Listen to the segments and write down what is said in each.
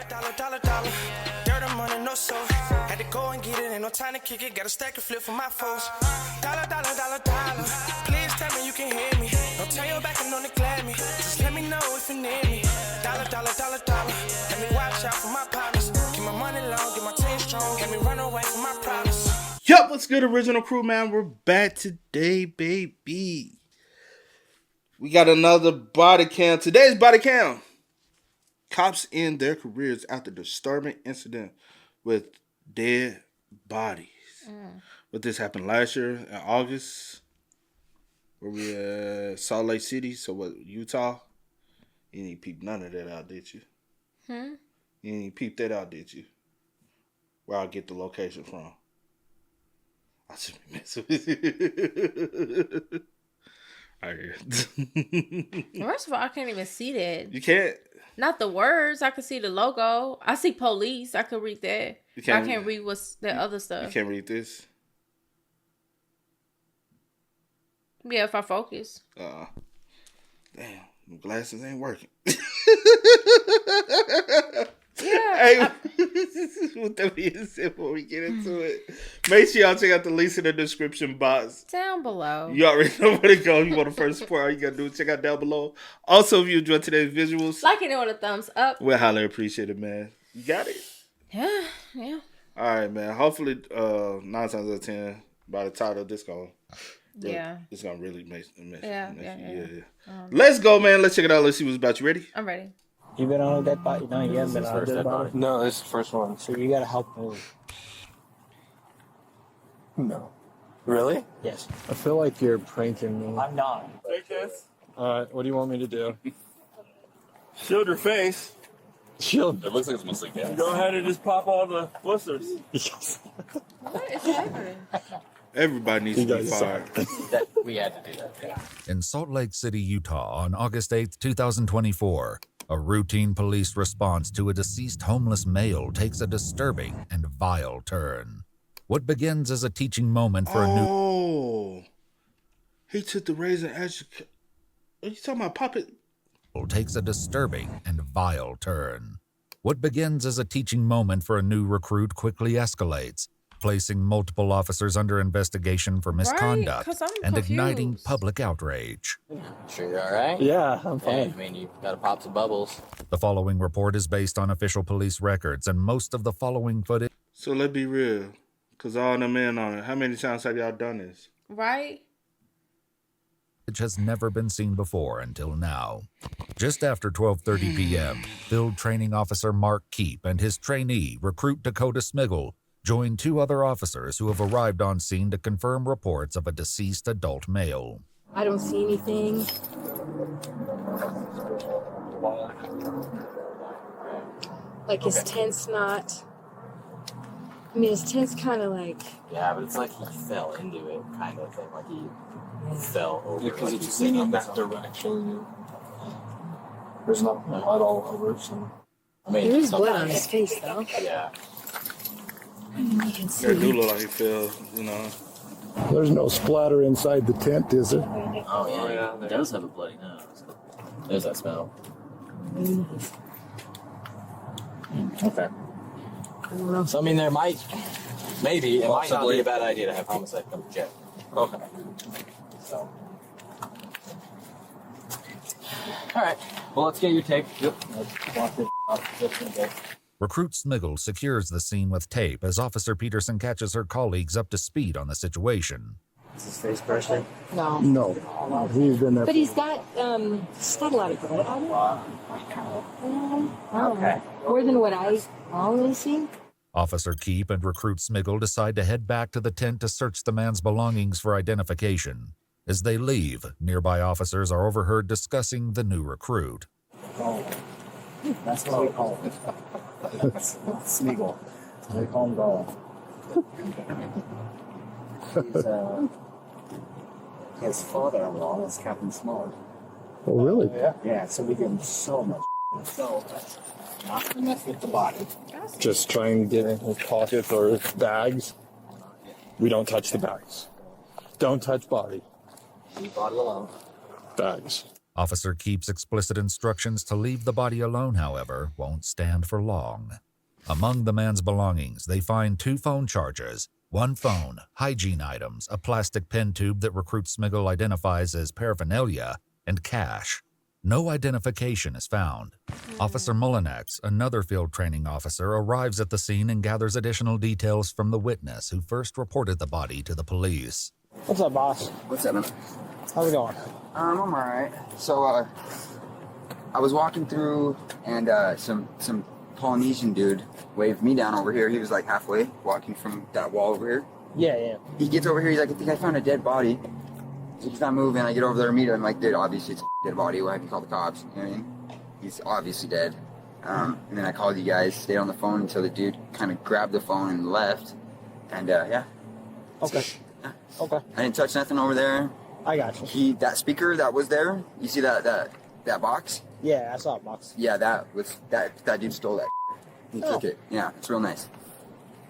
Dollar. Dirt and money, no soul. Had to go and get it, ain't no time to kick it. Got a stack of flip for my foes. Dollar. Please tell me you can hear me. Don't turn your back and don't neglect me. Just let me know if you need me. Dollar. Let me watch out for my partners. Keep my money long, get my team strong. Let me run away from my problems. Yup, what's good, original crew, man? We're back today, baby. We got another body cam. Today's body cam. Cops end their careers after disturbing incident with dead bodies. But this happened last year in August, where we at Salt Lake City, Utah. You didn't peep none of that out, did you? You didn't peep that out, did you? Where I'll get the location from. I should be messing with you. First of all, I can't even see that. You can't? Not the words. I can see the logo. I see police. I could read that. I can't read what's that other stuff. You can't read this? Yeah, if I focus. Damn, my glasses ain't working. Yeah. Hey, with that being said, before we get into it, make sure y'all check out the links in the description box. Down below. You already know where to go. You want to first support, all you got to do is check out down below. Also, if you enjoyed today's visuals, like it with a thumbs up. we'll highly appreciate it, man. You got it? Yeah. All right, man. Hopefully, 9 times out of 10, by the title, it's going to really make Yeah. Let's go, man. Let's check it out. Let's see what's about. You ready? I'm ready. You been on a dead body? No, you haven't been on a dead body? No, this is the first one. So you gotta help move. No. Really? Yes. I feel like you're pranking me. I'm not. Take this. Alright, what do you want me to do? Shield your face. Shield. It looks like it's mostly gas. Go ahead and just pop all the blisters. What is happening? Everybody needs to be fired. We had to do that. Yeah. In Salt Lake City, Utah, on August 8, 2024, a routine police response to a deceased homeless male takes a disturbing and vile turn. What begins as a teaching moment for a new... Oh, he took the raisin education. Are you talking about puppet? ...takes a disturbing and vile turn. What begins as a teaching moment for a new recruit quickly escalates, placing multiple officers under investigation for misconduct and igniting public outrage. Sure you're alright? Yeah, I'm fine. Hey, I mean, you gotta pop some bubbles. The following report is based on official police records, and most of the following footage So let's be real, because all them in on it. How many times have y'all done this? Right? has never been seen before until now. Just after 12:30 p.m., Field Training Officer Mark Keep and his trainee, Recruit Dakota Smiggle, join 2 other officers who have arrived on scene to confirm reports of a deceased adult male. I don't see anything. Like his tent's not... I mean, his tent's kind of like... Yeah, but it's like he fell into it, kind of thing. Like he fell over. Yeah, because like it's in that direction. There's not blood all over. So. I mean, there is blood on his face, though. Yeah. You can see. It do look like he fell, you know. There's no splatter inside the tent, is there? Oh, yeah. It does have a bloody nose. There's that smell. Okay. I don't know. So, I mean, there might, maybe, it might not be a bad idea to have homicide come to check. Okay. So. Alright, well, let's get your take. Yep. Let's walk this off. Recruit Smiggle secures the scene with tape as Officer Peterson catches her colleagues up to speed on the situation. Is his face bursting? No. No. He's been there. But he's got a lot of blood on him. Okay. More than what I always see. Officer Keep and Recruit Smiggle decide to head back to the tent to search the man's belongings for identification. As they leave, nearby officers are overheard discussing the new recruit. Oh. That's what we call it. Smiggle. We call him Gollum. His father-in-law is Captain Smart. Oh, really? Yeah, so we give him so much. So not to mess with the body. Just try and get in his pockets or his bags. We don't touch the bags. Don't touch body. Leave body alone. Bags. Officer Keep's explicit instructions to leave the body alone, however, won't stand for long. Among the man's belongings, they find 2 phone chargers, 1 phone, hygiene items, a plastic pen tube that Recruit Smiggle identifies as paraphernalia, and cash. No identification is found. Officer Mullinex, another field training officer, arrives at the scene and gathers additional details from the witness who first reported the body to the police. What's up, boss? What's up, man? How's it going? I'm alright. So, I was walking through, and some Polynesian dude waved me down over here. He was like halfway walking from that wall over here. Yeah. He gets over here. He's like, I think I found a dead body. He's not moving. I get over there and meet him. I'm like, dude, obviously it's a dead body. Why have you called the cops? You know what I mean? He's obviously dead. And then I called you guys, stayed on the phone until the dude kind of grabbed the phone and left. And yeah. Okay. Yeah. Okay. I didn't touch nothing over there. I got you. That speaker that was there, you see that box? Yeah, I saw a box. Yeah, that dude stole that. He took it. Yeah, it's real nice.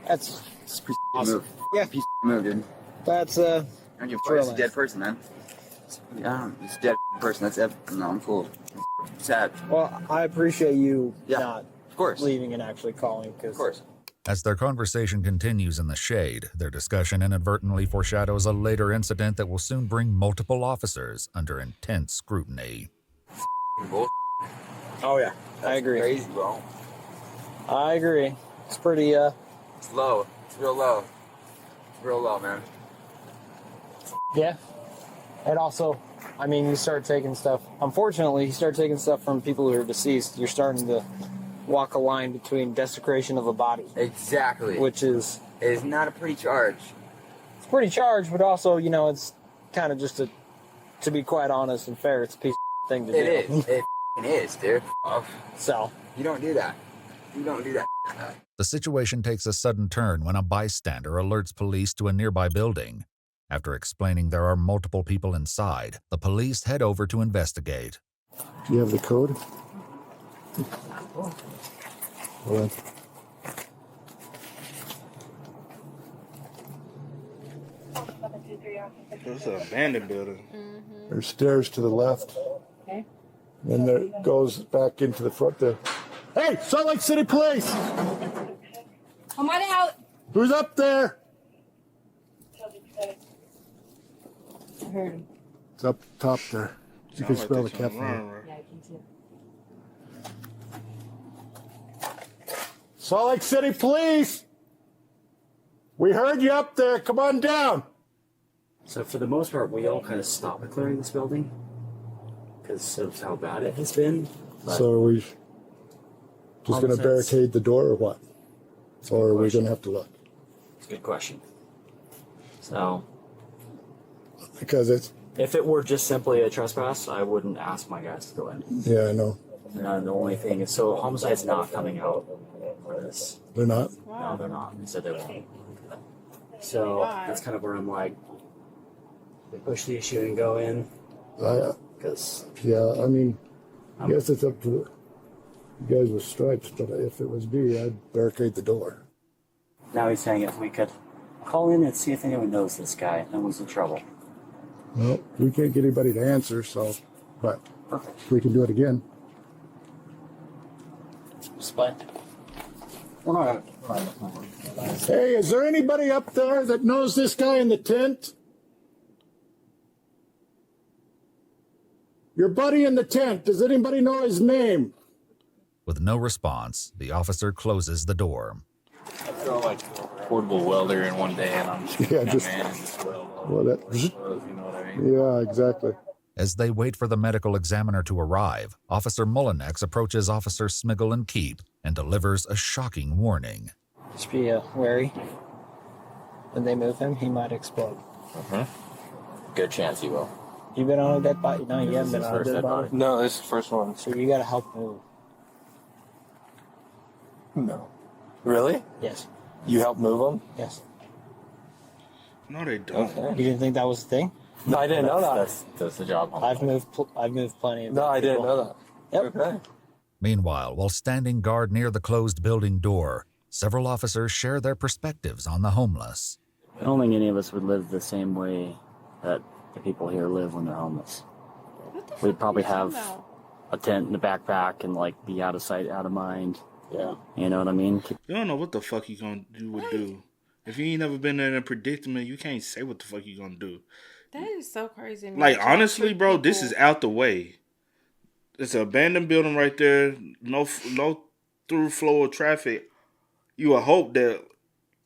That's It's a pretty awesome. move. Yeah. Piece of move, dude. That's I don't give a fuck. real It's a nice. dead person, man. Yeah, it's a dead person. That's it. No, I'm cool. It's sad. Well, I appreciate you Yeah, not of course. leaving and actually calling, because Of course. As their conversation continues in the shade, their discussion inadvertently foreshadows a later incident that will soon bring multiple officers under intense scrutiny. Oh yeah, I agree. Crazy, bro. I agree. It's pretty It's low. It's real low. It's real low, man. yeah. And also, I mean, you start taking stuff. Unfortunately, you start taking stuff from people who are deceased. You're starting to walk a line between desecration of a body, Exactly. which is It is not a pretty charge. it's pretty charged, but also, you know, it's kind of just to be quite honest and fair, it's a piece of thing to do. It is. It is, dude. So, You don't do that. You don't do that. The situation takes a sudden turn when a bystander alerts police to a nearby building. After explaining there are multiple people inside, the police head over to investigate. Do you have the code? Well, It's an abandoned building. there's stairs to the left. Okay. And there it goes back into the front there. Hey, Salt Lake City Police! Come on out. Who's up there? I heard him. It's up top there. You can Sound like smell they the trying to caffeine. run, right? Yeah, I can see it. Salt Lake City Police! We heard you up there. Come on down. So for the most part, we all kind of stopped clearing this building because of how bad it has been. But So are we just going to Homicides. barricade the door or what? Or are we question. going to have to look? it's a good question. So Because it's, if it were just simply a trespass, I wouldn't ask my guys to go in. yeah, I know. The only thing is, so homicide's not coming out for this. They're not. No, they're not. They said they won't. So that's kind of where I'm like, we push the issue and go in because Yeah, I mean, I guess it's up to you guys with stripes, but if it was me, I'd barricade the door. now he's saying if we could call in and see if anyone knows this guy, then who's in trouble. Well, we can't get anybody to answer, so, but Perfect. we can do it again. Split. Hey, is there anybody up there that knows this guy in the tent? Your buddy in the tent, does anybody know his name? With no response, the officer closes the door. I throw like portable welder in one day and I'm just Yeah, just- man and just weld all Well, that, you know what I mean? yeah, exactly. As they wait for the medical examiner to arrive, Officer Mullinex approaches Officer Smiggle and Keep and delivers a shocking warning. just be wary. When they move him, he might explode. Good chance he will. You been on a dead body? No, you haven't been on a dead body. No, this is the first one. So you gotta help move. No. Really? Yes. You helped move him? Yes. No, they don't. Okay. You didn't think that was the thing? No, I didn't know that. That's the job. I've moved plenty of No, I didn't people. know that. Yep. Okay. Meanwhile, while standing guard near the closed building door, several officers share their perspectives on the homeless. I don't think any of us would live the same way that the people here live when they're homeless. What the we'd probably have a tent in the backpack and like be out of sight, out of mind. Yeah. You know what I mean? You don't know what the fuck you would do. If you ain't never been in a predicament, you can't say what the fuck you gonna do. That is so crazy. Like, honestly, bro, this is out the way. It's an abandoned building right there. No through flow of traffic. You would hope that.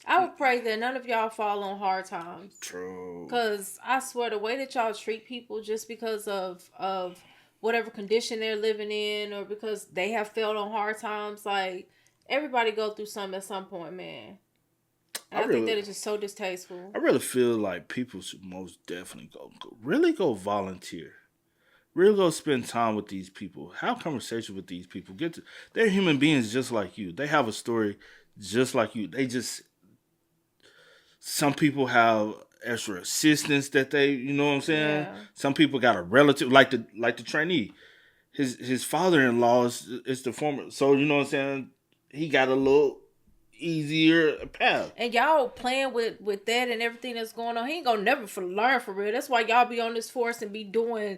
I would pray that none of y'all fall on hard times. True. Because I swear, the way that y'all treat people just because of whatever condition they're living in, or because they have failed on hard times, like, everybody go through something at some point, man. And I think that is just so distasteful. I really feel like people should most definitely go volunteer. Really go spend time with these people. Have conversation with these people. They're human beings just like you. They have a story just like you. Some people have extra assistance that they, you know what I'm saying? Yeah. Some people got a relative, like the trainee. His father-in-law is the former, so you know what I'm saying? He got a little easier path. And y'all playing with that and everything that's going on. He ain't gonna never learn for real. That's why y'all be on this force and be doing.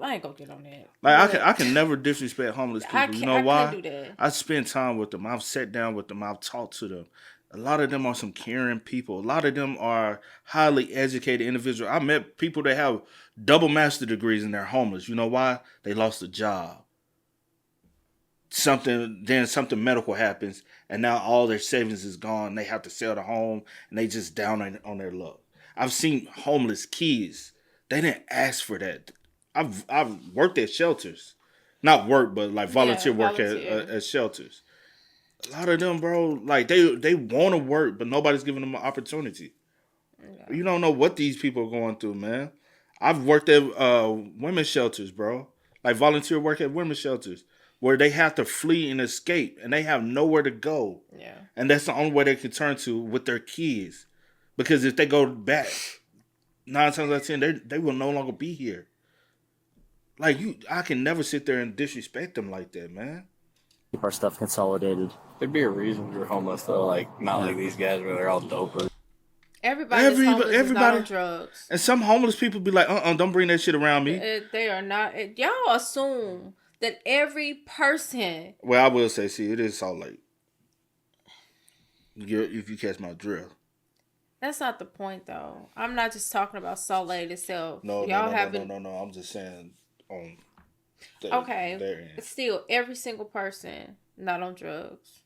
I ain't gonna get on that. Like, I can never disrespect homeless people. You know why? I can't do that. I spend time with them. I've sat down with them. I've talked to them. A lot of them are some caring people. A lot of them are highly educated individuals. I met people that have double master degrees and they're homeless. You know why? They lost a job. Something medical happens, and now all their savings is gone. They have to sell the home, and they just down on their luck. I've seen homeless kids. They didn't ask for that. I've worked at shelters, not work, but like volunteer work at shelters. A lot of them, bro, like they want to work, but nobody's giving them an opportunity. Yeah. You don't know what these people are going through, man. I've worked at women's shelters, bro. Like volunteer work at women's shelters, where they have to flee and escape, and they have nowhere to go. Yeah. And that's the only way they can turn to with their kids, because if they go back, 9 times out of 10, they will no longer be here. Like, I can never sit there and disrespect them like that, man. Keep our stuff consolidated. There'd be a reason you're homeless, though. Like, not like these guys where they're all dopers. Everybody is not on drugs. And some homeless people be like, don't bring that shit around me. They are not. Y'all assume that every person. Well, I will say, see, it is Salt Lake. If you catch my drill. That's not the point, though. I'm not just talking about Salt Lake itself. No. I'm just saying okay. Still, every single person not on drugs.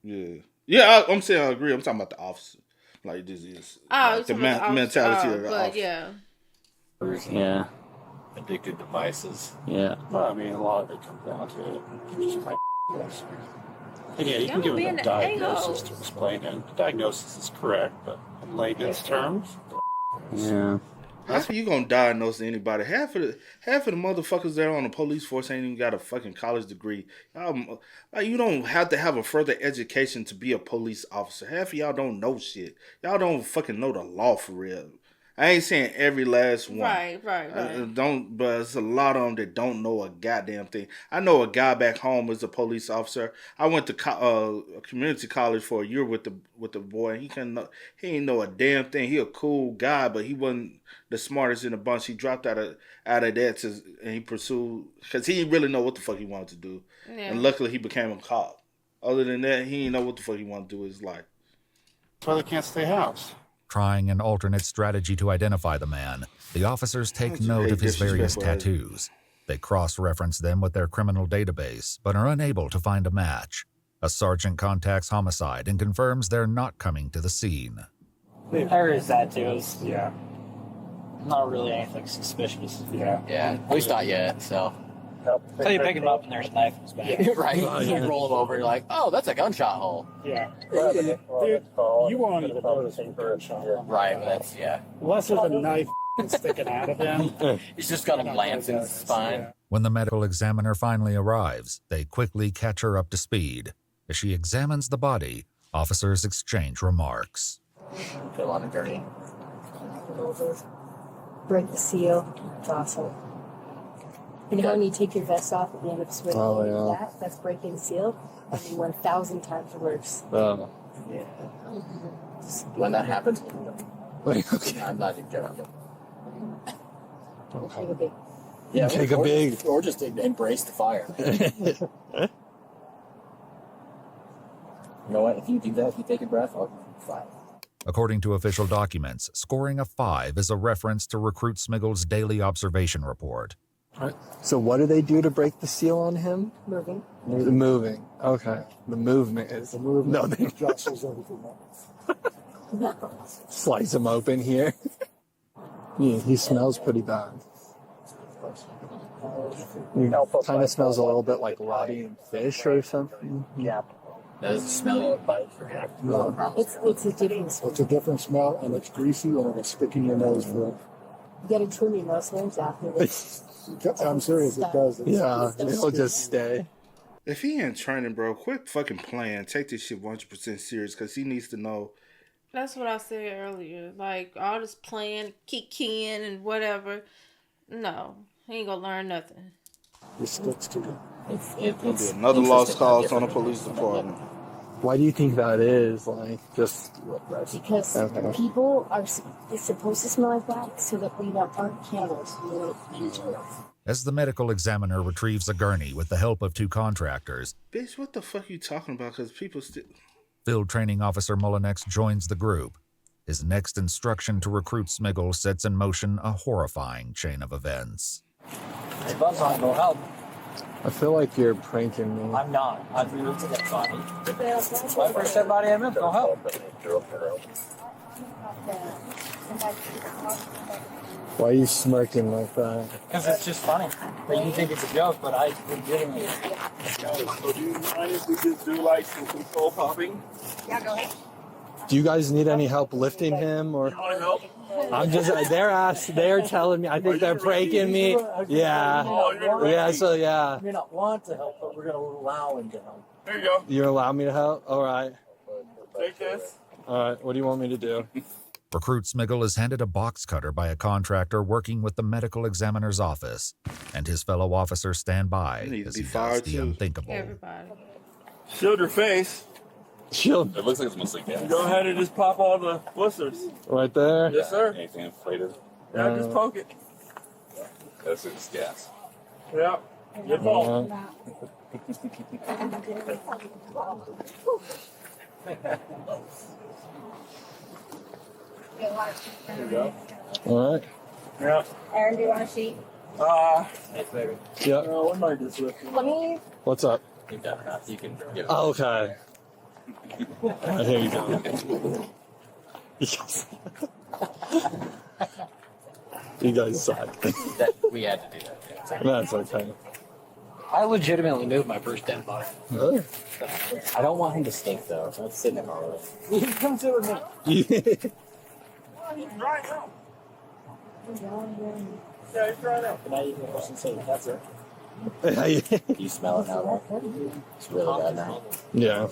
Yeah. I'm saying I agree. I'm talking about the officer. Like, this is the mentality of the officer. Yeah. Addicted devices. Yeah. Well, I mean, a lot of it comes down to it. And yeah, you can give them a diagnosis to explain it. The diagnosis is correct, but in layman's terms. Yeah. How are you gonna diagnose anybody? Half of the motherfuckers that are on the police force ain't even got a fucking college degree. Like, you don't have to have a further education to be a police officer. Half of y'all don't know shit. Y'all don't fucking know the law for real. I ain't saying every last one. Right. But it's a lot of them that don't know a goddamn thing. I know a guy back home is a police officer. I went to community college for a year with the boy. He ain't know a damn thing. He a cool guy, but he wasn't the smartest in the bunch. He dropped out of that and he pursued, because he didn't really know what the fuck he wanted to do. Yeah. And luckily he became a cop. Other than that, he didn't know what the fuck he wanted to do with his life. That's why they can't stay housed. Trying an alternate strategy to identify the man, the officers take note of his various tattoos. They cross-reference them with their criminal database, but are unable to find a match. A sergeant contacts homicide and confirms they're not coming to the scene. I heard his tattoos. Yeah. Not really anything suspicious. Yeah, at least not yet, so. So you pick him up and there's a knife in his back. Yeah, right. You roll him over, you're like, oh, that's a gunshot hole. Yeah. Dude, you want to know the same person. Right, but that's, yeah. Unless there's a knife sticking out of him. He's just got a lance in his spine. When the medical examiner finally arrives, they quickly catch her up to speed. As she examines the body, officers exchange remarks. Feel on it dirty. Break the seal. It's awesome. You know when you take your vest off at the end of swimming? Oh, yeah. That's breaking the seal. I mean, 1,000 times worse. Yeah. When that happens, okay. I'm not even joking. Take a big Yeah, take a big. Or just embrace the fire. You know what? If you do that, if you take a breath, I'll fire. According to official documents, scoring a 5 is a reference to Recruit Smiggle's daily observation report. So what do they do to break the seal on him? Moving. Moving. Okay. The movement is. The movement No, they jostles everything up. slice him open here. Yeah, he smells pretty bad. He kind of smells a little bit like rotting fish or something. Yeah. Does it smell you bite? No, It's a different smell. it's a different smell, and it's greasy, and it'll stick in your nose for. You gotta trim your nose hairs afterwards. I'm serious, it does. Yeah, it'll just stay. If he in training, bro, quit fucking playing. Take this shit 100% serious because he needs to know. That's what I said earlier. Like, all this playing, kicking, and whatever. No, he ain't gonna learn nothing. It sticks to you. There'll be another lost cause on the police department. Why do you think that is? Like, just Because people are supposed to smell like that so that we don't burn candles. As the medical examiner retrieves a gurney with the help of 2 contractors, Bitch, what the fuck you talking about? Because people still... Field Training Officer Mullinex joins the group. His next instruction to Recruit Smiggle sets in motion a horrifying chain of events. Hey, Buzz, I'll go help. I feel like you're pranking me. I'm not. I've moved to that body. My first dead body I moved. Go help. Why are you smirking like that? Because it's just funny. But you think it's a joke, but I legitimately. So do you mind if we just do like some control popping? Yeah, go ahead. Do you guys need any help lifting him, or? You want to help? I'm just. They're telling me. I think they're pranking me. Yeah. Yeah. So yeah. You may not want to help, but we're going to allow him to help. There you go. You allow me to help? All right. Take this. All right. What do you want me to do? Recruit Smiggle is handed a box cutter by a contractor working with the medical examiner's office, and his fellow officers stand by You need to as be he does fired, the too. unthinkable. Everybody. Shield your face. Shield. It looks like it's mostly gas. Go ahead and just pop all the blisters. Right there. Yes, sir. Anything inflated? Yeah, just poke it. That's it's gas. Yeah. Your fault. There you go. All right. Yeah. Aaron, do you want a sheet? Thanks, baby. Yep. What am I just with? Let me. What's up? You've done enough. You can give it. Oh, okay. Here you go. Yes. You guys suck. That, we had to do that. That's okay. I legitimately moved my first dead body. Really? I don't want him to stink, though. So let's sit in the car with him. Come sit with me. Right now. Yeah, he's right now. Can I even person say that's it? You smell it now, right? It's really bad now. Yeah.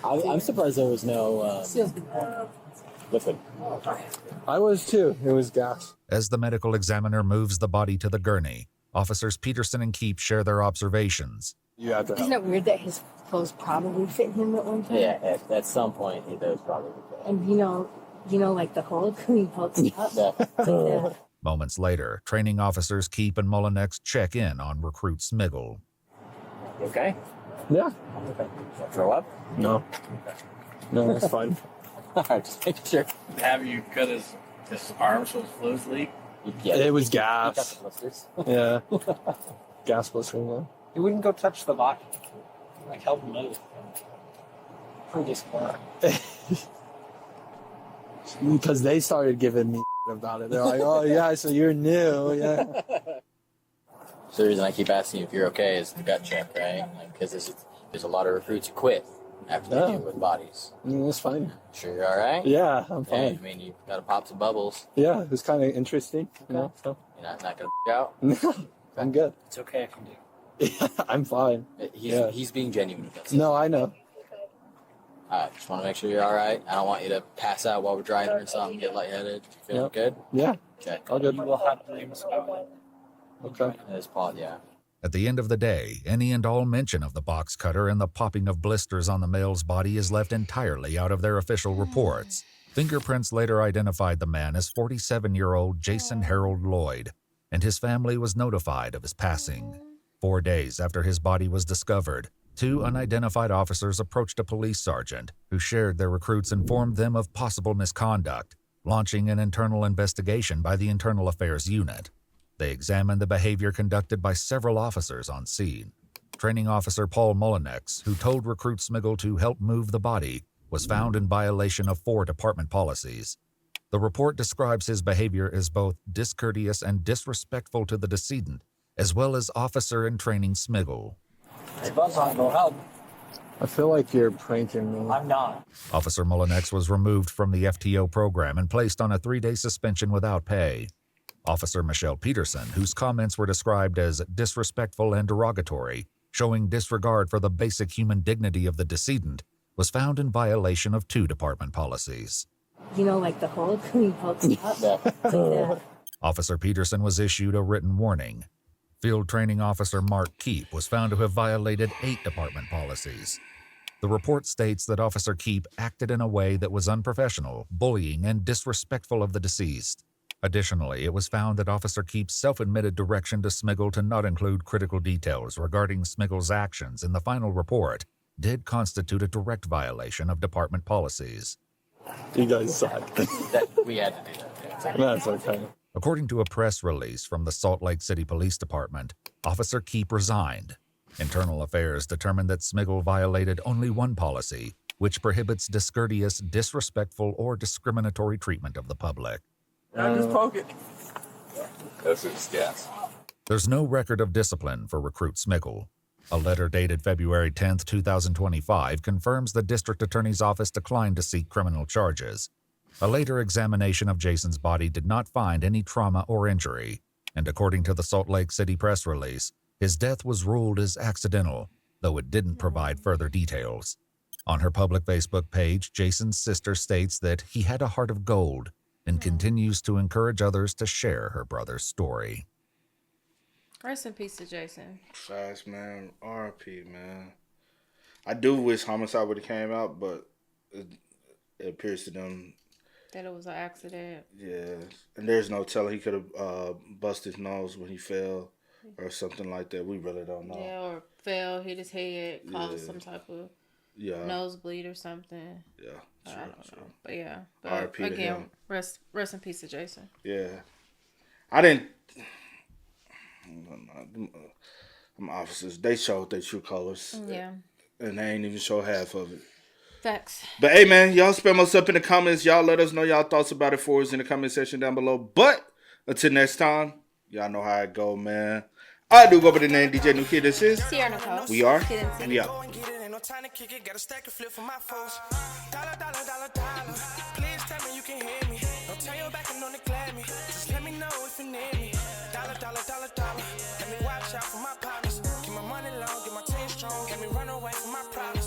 I'm surprised there was no liquid. I was too. It was gas. As the medical examiner moves the body to the gurney, officers Peterson and Keep share their observations. You had to Isn't it weird that his clothes probably fit him at one time? Yeah, at some point he does probably. And you know, like the Hulk when he pokes up. Yeah. Moments later, training officers Keep and Mullinex check in on Recruit Smiggle. You okay? Yeah. Okay. Throw up? No. No, that's fine. Alright, just make sure. Have you cut his arm so his fluids leak? Yeah, It was you got gas. the blisters. Yeah. Gas blistering though. You wouldn't go touch the body. Like help him move. Pretty smart. Because they started giving me about it. They're like, "Oh yeah, so you're new, yeah." So the reason I keep asking you if you're okay is the gut check, right? Like, because there's a lot of recruits who quit after they deal with bodies. That's fine. Sure, you're all right? Yeah, I'm fine. Hey, I mean, you got to pop some bubbles. Yeah, it was kind of interesting, you know. So You're not gonna out. no, I'm good. It's okay if you do. Yeah, I'm fine. He's being genuine with us. No, I know. Just want to make sure you're all right. I don't want you to pass out while we're driving or something, get lightheaded. Feeling Yep. good? Yeah, Okay. all good. You will have dreams about it. Okay. This Paul, yeah. At the end of the day, any and all mention of the box cutter and the popping of blisters on the male's body is left entirely out of their official reports. Fingerprints later identified the man as 47-year-old Jason Harold Lloyd, and his family was notified of his passing. 4 days after his body was discovered, 2 unidentified officers approached a police sergeant who shared their recruits informed them of possible misconduct, launching an internal investigation by the Internal Affairs Unit. They examined the behavior conducted by several officers on scene. Training Officer Paul Mullinex, who told recruit Smiggle to help move the body, was found in violation of 4 department policies. The report describes his behavior as both discourteous and disrespectful to the decedent, as well as officer and training Smiggle. Hey, Buzz, I'll go help. I feel like you're pranking me. I'm not. Officer Mullinex was removed from the FTO program and placed on a 3-day suspension without pay. Officer Michelle Peterson, whose comments were described as disrespectful and derogatory, showing disregard for the basic human dignity of the decedent, was found in violation of 2 department policies. You know, like the Hulk, he hulks up. Like that. Officer Peterson was issued a written warning. Field Training Officer Mark Keep was found to have violated 8 department policies. The report states that Officer Keep acted in a way that was unprofessional, bullying, and disrespectful of the deceased. Additionally, it was found that Officer Keep's self-admitted direction to Smiggle to not include critical details regarding Smiggle's actions in the final report did constitute a direct violation of department policies. You guys suck. We had to do that. That's okay. According to a press release from the Salt Lake City Police Department, Officer Keep resigned. Internal Affairs determined that Smiggle violated only one policy, which prohibits discourteous, disrespectful, or discriminatory treatment of the public. Just poke it. That's just gas. There's no record of discipline for recruit Smiggle. A letter dated February 10, 2025 confirms the district attorney's office declined to seek criminal charges. A later examination of Jason's body did not find any trauma or injury, and according to the Salt Lake City press release, his death was ruled as accidental, though it didn't provide further details. On her public Facebook page, Jason's sister states that he had a heart of gold and continues to encourage others to share her brother's story. Rest in peace to Jason. Fast, man. RP, man. I do wish homicide would have came out, but it appears to them that it was an accident. Yeah, and there's no telling. He could have busted his nose when he fell or something like that. We really don't know. Yeah, or fell, hit his head, caused some type of nosebleed or something. Yeah, I don't know. But yeah, RP again, rest in peace to Jason. Yeah, I didn't. Them officers, they showed their true colors. Yeah, and they ain't even show half of it. Facts. But hey, man, y'all spam us up in the comments. Y'all let us know y'all thoughts about it for us in the comment section down below. But until next time, y'all know how it go, man. I do go by the name DJ New Kid. This is Sierra Nicole. We are. We out. Time to kick it, got a stack of flip for my foes. Dollar, dollar, dollar, dollar. Please tell me you can hear me. Don't turn your back and don't neglect me. Just let me know if you need me. Dollar, dollar, dollar, dollar. Let me watch out for my partners. Keep my money long, get my team strong. Let me run away from my problems.